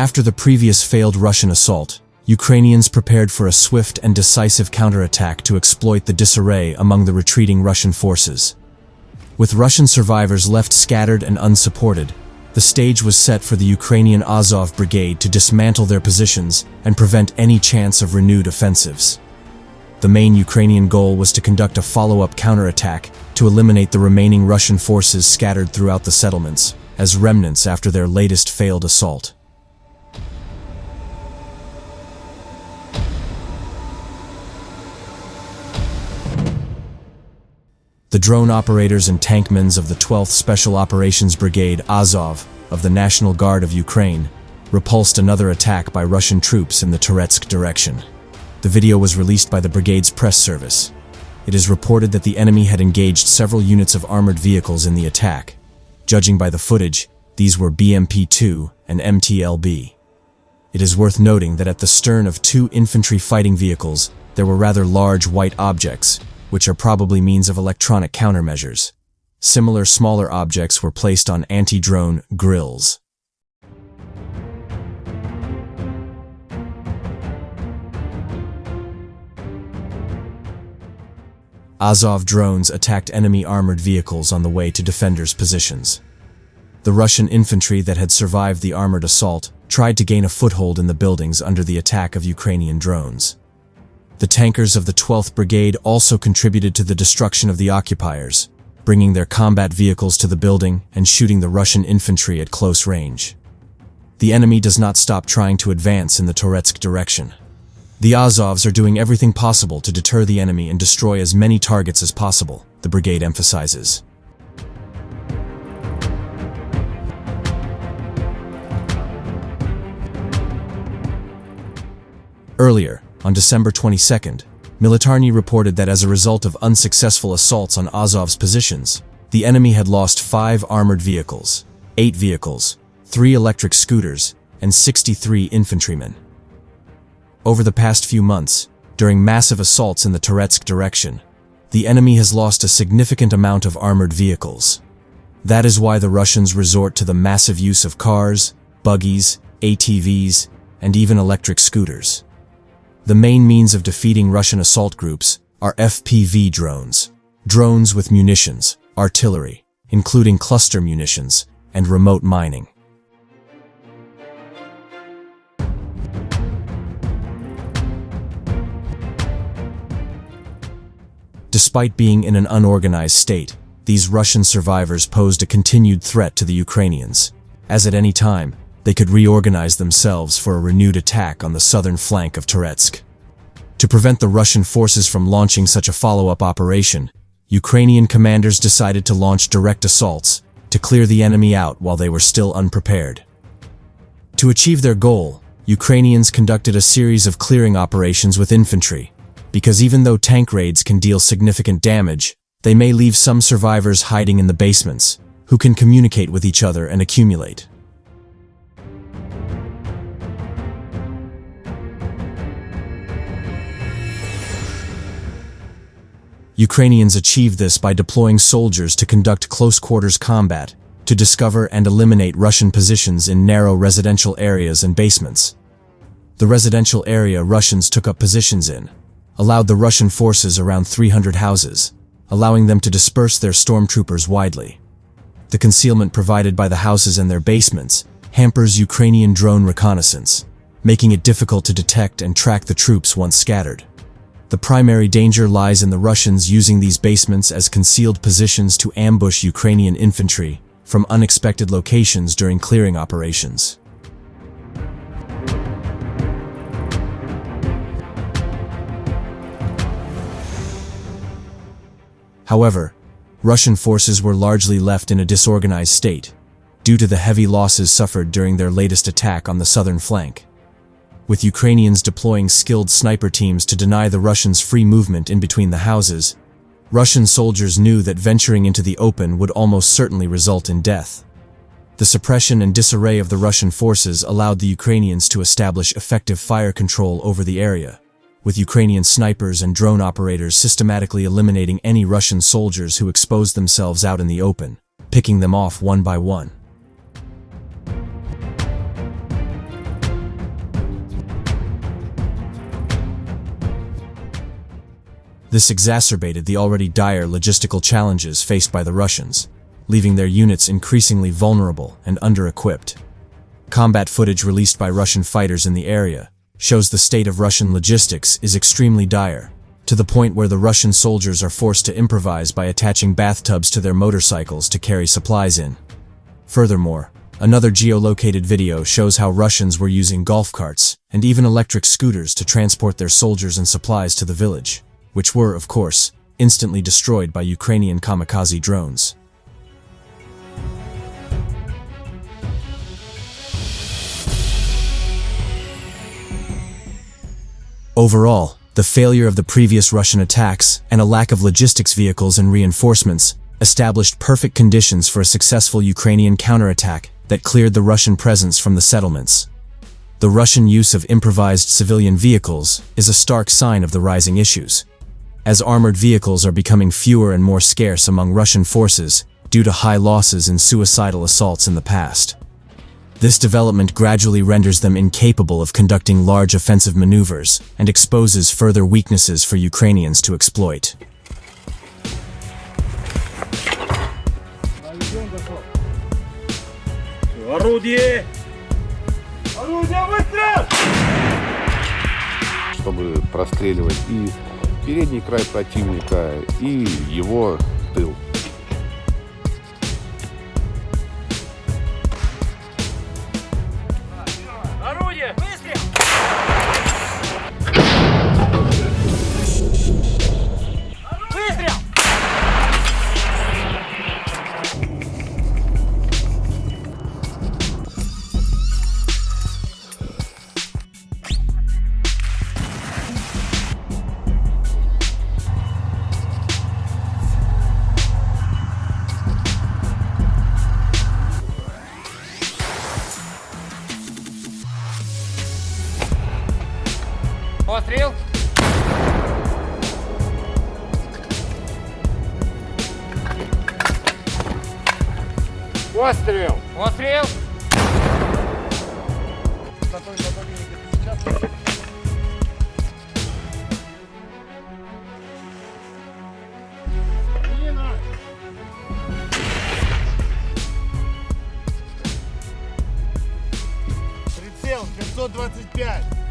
After the previous failed Russian assault, Ukrainians prepared for a swift and decisive counterattack to exploit the disarray among the retreating Russian forces. With Russian survivors left scattered and unsupported, the stage was set for the Ukrainian Azov Brigade to dismantle their positions and prevent any chance of renewed offensives. The main Ukrainian goal was to conduct a follow-up counterattack to eliminate the remaining Russian forces scattered throughout the settlements as remnants after their latest failed assault. The drone operators and tankmens of the 12th Special Operations Brigade Azov of the National Guard of Ukraine repulsed another attack by Russian troops in the Toretsk direction. The video was released by the brigade's press service. It is reported that the enemy had engaged several units of armored vehicles in the attack. Judging by the footage, these were BMP-2 and MTLB. It is worth noting that at the stern of two infantry fighting vehicles, there were rather large white objects, which are probably means of electronic countermeasures. Similar smaller objects were placed on anti-drone grills. Azov drones attacked enemy armored vehicles on the way to defenders' positions. The Russian infantry that had survived the armored assault tried to gain a foothold in the buildings under the attack of Ukrainian drones. The tankers of the 12th Brigade also contributed to the destruction of the occupiers, bringing their combat vehicles to the building and shooting the Russian infantry at close range. The enemy does not stop trying to advance in the Toretsk direction. The Azovs are doing everything possible to deter the enemy and destroy as many targets as possible, the brigade emphasizes. Earlier, on December 22nd, Militarny reported that as a result of unsuccessful assaults on Azov's positions, the enemy had lost 5 armored vehicles, 8 vehicles, 3 electric scooters, and 63 infantrymen. Over the past few months, during massive assaults in the Toretsk direction, the enemy has lost a significant amount of armored vehicles. That is why the Russians resort to the massive use of cars, buggies, ATVs, and even electric scooters. The main means of defeating Russian assault groups are FPV drones, drones with munitions, artillery, including cluster munitions, and remote mining. Despite being in an unorganized state, these Russian survivors posed a continued threat to the Ukrainians, as at any time, they could reorganize themselves for a renewed attack on the southern flank of Toretsk. To prevent the Russian forces from launching such a follow-up operation, Ukrainian commanders decided to launch direct assaults to clear the enemy out while they were still unprepared. To achieve their goal, Ukrainians conducted a series of clearing operations with infantry, because even though tank raids can deal significant damage, they may leave some survivors hiding in the basements, who can communicate with each other and accumulate. Ukrainians achieved this by deploying soldiers to conduct close-quarters combat, to discover and eliminate Russian positions in narrow residential areas and basements. The residential area Russians took up positions in allowed the Russian forces around 300 houses, allowing them to disperse their stormtroopers widely. The concealment provided by the houses and their basements hampers Ukrainian drone reconnaissance, making it difficult to detect and track the troops once scattered. The primary danger lies in the Russians using these basements as concealed positions to ambush Ukrainian infantry from unexpected locations during clearing operations. However, Russian forces were largely left in a disorganized state, due to the heavy losses suffered during their latest attack on the southern flank. With Ukrainians deploying skilled sniper teams to deny the Russians free movement in between the houses, Russian soldiers knew that venturing into the open would almost certainly result in death. The suppression and disarray of the Russian forces allowed the Ukrainians to establish effective fire control over the area, with Ukrainian snipers and drone operators systematically eliminating any Russian soldiers who exposed themselves out in the open, picking them off one by one. This exacerbated the already dire logistical challenges faced by the Russians, leaving their units increasingly vulnerable and under-equipped. Combat footage released by Russian fighters in the area shows the state of Russian logistics is extremely dire, to the point where the Russian soldiers are forced to improvise by attaching bathtubs to their motorcycles to carry supplies in. Furthermore, another geolocated video shows how Russians were using golf carts and even electric scooters to transport their soldiers and supplies to the village, which were, of course, instantly destroyed by Ukrainian kamikaze drones. Overall, the failure of the previous Russian attacks and a lack of logistics vehicles and reinforcements established perfect conditions for a successful Ukrainian counterattack that cleared the Russian presence from the settlements. The Russian use of improvised civilian vehicles is a stark sign of the rising issues, as armored vehicles are becoming fewer and more scarce among Russian forces due to high losses in suicidal assaults in the past. This development gradually renders them incapable of conducting large offensive maneuvers and exposes further weaknesses for Ukrainians to exploit. Орудие! Орудие, выстрел! Чтобы простреливать и передний край противника, и его тыл. Орудие! Выстрел! Выстрел! Пострел! Пострел! Пострел! Прицел 525.